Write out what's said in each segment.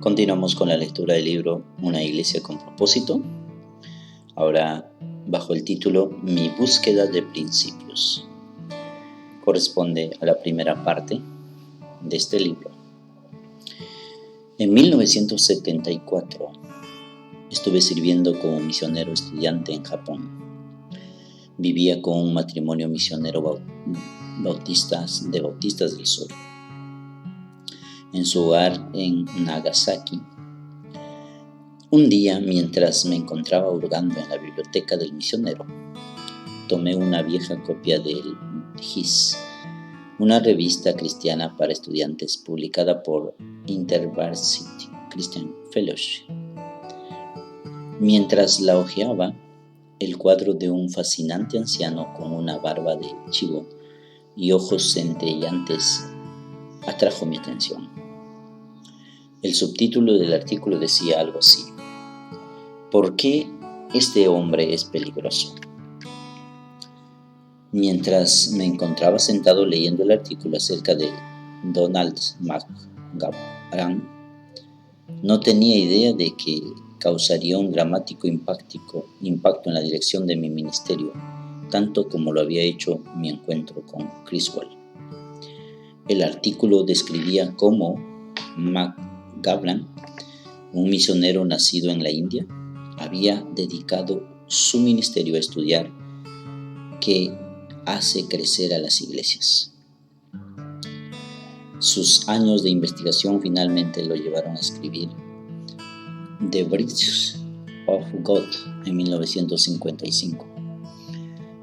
Continuamos con la lectura del libro Una iglesia con propósito, ahora bajo el título Mi búsqueda de principios. Corresponde a la primera parte de este libro. En 1974 estuve sirviendo como misionero estudiante en Japón. Vivía con un matrimonio misionero bautistas del sur. En su hogar en Nagasaki. Un día, mientras me encontraba hurgando en la biblioteca del misionero, tomé una vieja copia del HIS, una revista cristiana para estudiantes publicada por InterVarsity Christian Fellowship. Mientras la hojeaba, el cuadro de un fascinante anciano con una barba de chivo y ojos centelleantes atrajo mi atención. El subtítulo del artículo decía algo así: ¿por qué este hombre es peligroso? Mientras me encontraba sentado leyendo el artículo acerca de Donald McGavran, no tenía idea de que causaría un dramático impacto en la dirección de mi ministerio, tanto como lo había hecho mi encuentro con Criswell. El artículo describía cómo McGavran, un misionero nacido en la India, había dedicado su ministerio a estudiar qué hace crecer a las iglesias. Sus años de investigación finalmente lo llevaron a escribir The Bridges of God en 1955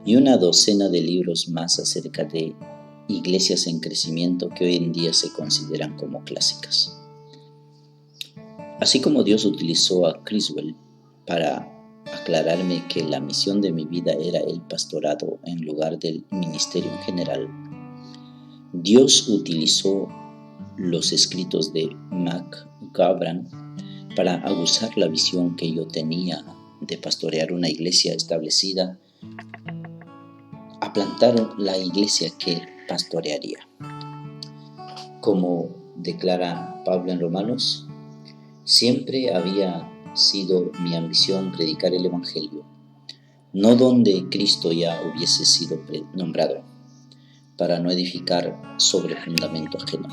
y una docena de libros más acerca de iglesias en crecimiento que hoy en día se consideran como clásicas. Así como Dios utilizó a Criswell para aclararme que la misión de mi vida era el pastorado en lugar del ministerio en general, Dios utilizó los escritos de McGavran para aguzar la visión que yo tenía de pastorear una iglesia establecida a plantar la iglesia que pastorearía. Como declara Pablo en Romanos, siempre había sido mi ambición predicar el Evangelio, no donde Cristo ya hubiese sido nombrado, para no edificar sobre fundamento ajeno.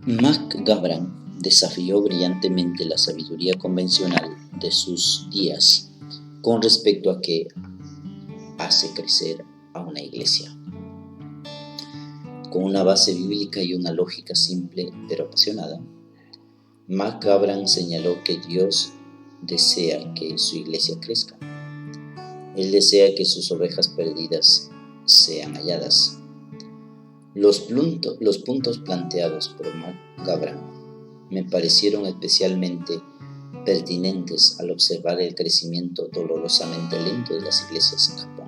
McGavran desafió brillantemente la sabiduría convencional de sus días con respecto a qué hace crecer a una iglesia. Con una base bíblica y una lógica simple pero apasionada, McGavran señaló que Dios desea que su iglesia crezca. Él desea que sus ovejas perdidas sean halladas. Los puntos planteados por McGavran me parecieron especialmente pertinentes al observar el crecimiento dolorosamente lento de las iglesias en Japón.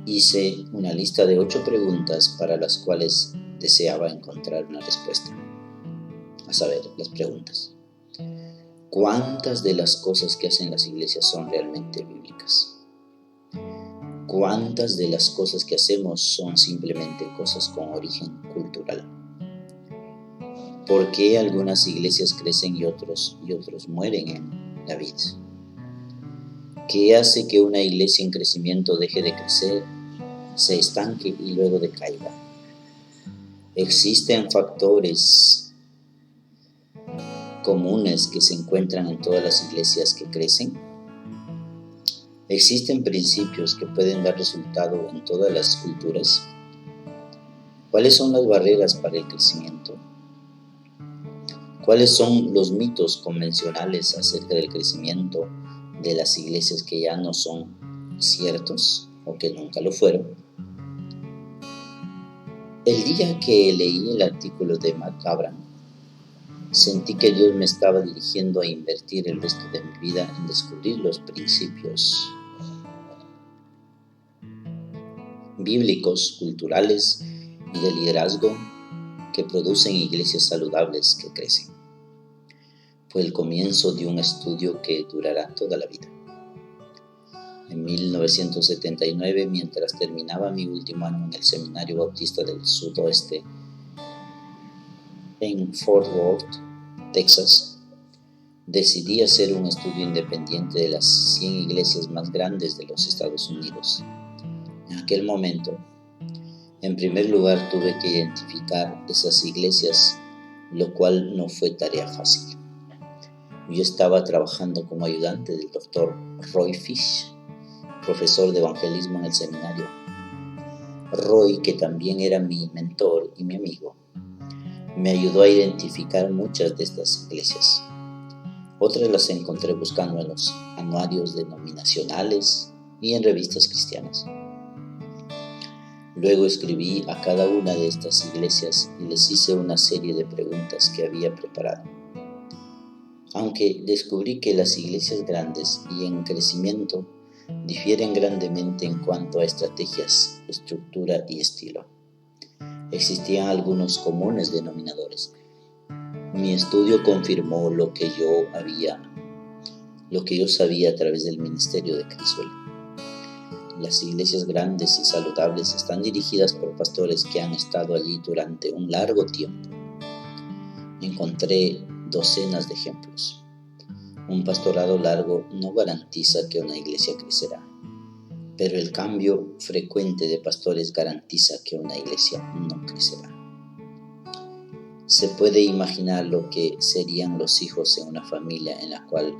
Hice una lista de 8 preguntas para las cuales deseaba encontrar una respuesta. A saber, las preguntas: ¿cuántas de las cosas que hacen las iglesias son realmente bíblicas? ¿Cuántas de las cosas que hacemos son simplemente cosas con origen cultural? ¿Por qué algunas iglesias crecen y otros mueren en la vida? ¿Qué hace que una iglesia en crecimiento deje de crecer, se estanque y luego decaiga? ¿Existen factores comunes que se encuentran en todas las iglesias que crecen? ¿Existen principios que pueden dar resultado en todas las culturas? ¿Cuáles son las barreras para el crecimiento? ¿Cuáles son los mitos convencionales acerca del crecimiento de las iglesias que ya no son ciertos o que nunca lo fueron? El día que leí el artículo de McGavran, sentí que Dios me estaba dirigiendo a invertir el resto de mi vida en descubrir los principios bíblicos, culturales y de liderazgo que producen iglesias saludables que crecen. Fue el comienzo de un estudio que durará toda la vida. En 1979, mientras terminaba mi último año en el Seminario Bautista del Sudoeste, en Fort Worth, Texas, decidí hacer un estudio independiente de las 100 iglesias más grandes de los Estados Unidos. En aquel momento, en primer lugar, tuve que identificar esas iglesias, lo cual no fue tarea fácil. Yo estaba trabajando como ayudante del Dr. Roy Fish, profesor de evangelismo en el seminario. Roy, que también era mi mentor y mi amigo, me ayudó a identificar muchas de estas iglesias. Otras las encontré buscando en los anuarios denominacionales y en revistas cristianas. Luego escribí a cada una de estas iglesias y les hice una serie de preguntas que había preparado. Aunque descubrí que las iglesias grandes y en crecimiento difieren grandemente en cuanto a estrategias, estructura y estilo, existían algunos comunes denominadores. Mi estudio confirmó lo que yo sabía a través del ministerio de Criswell. Las iglesias grandes y saludables están dirigidas por pastores que han estado allí durante un largo tiempo. Encontré docenas de ejemplos. Un pastorado largo no garantiza que una iglesia crecerá, pero el cambio frecuente de pastores garantiza que una iglesia no crecerá. Se puede imaginar lo que serían los hijos en una familia en la cual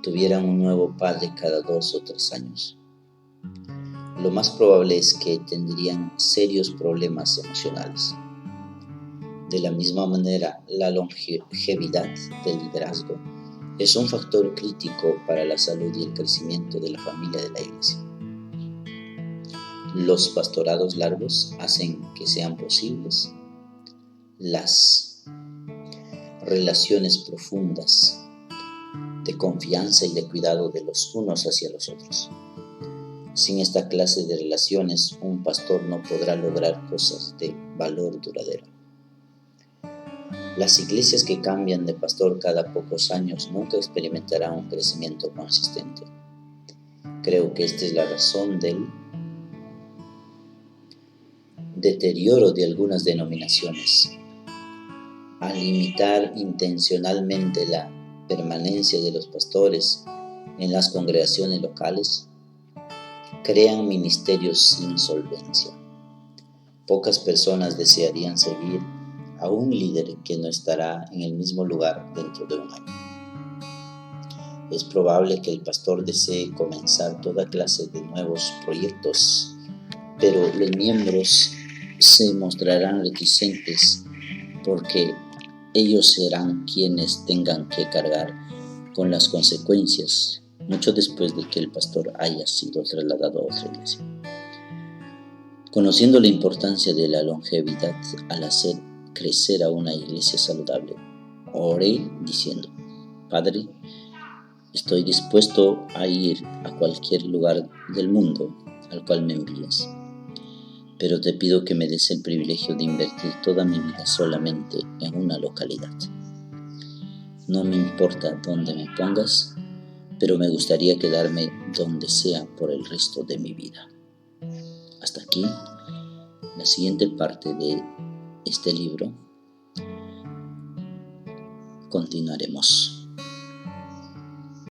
tuvieran un nuevo padre cada 2 o 3 años. Lo más probable es que tendrían serios problemas emocionales. De la misma manera, la longevidad del liderazgo es un factor crítico para la salud y el crecimiento de la familia de la iglesia. Los pastorados largos hacen que sean posibles las relaciones profundas de confianza y de cuidado de los unos hacia los otros. Sin esta clase de relaciones, un pastor no podrá lograr cosas de valor duradero. Las iglesias que cambian de pastor cada pocos años nunca experimentarán un crecimiento consistente. Creo que esta es la razón del deterioro de algunas denominaciones. Al limitar intencionalmente la permanencia de los pastores en las congregaciones locales, crean ministerios sin solvencia. Pocas personas desearían seguir a un líder que no estará en el mismo lugar dentro de un año. Es probable que el pastor desee comenzar toda clase de nuevos proyectos, pero los miembros se mostrarán reticentes porque ellos serán quienes tengan que cargar con las consecuencias mucho después de que el pastor haya sido trasladado a otra iglesia. Conociendo la importancia de la longevidad al hacer crecer a una iglesia saludable, oré diciendo: Padre, estoy dispuesto a ir a cualquier lugar del mundo al cual me envíes, pero te pido que me des el privilegio de invertir toda mi vida solamente en una localidad. No me importa dónde me pongas, pero me gustaría quedarme donde sea por el resto de mi vida. Hasta aquí la siguiente parte de este libro. Continuaremos.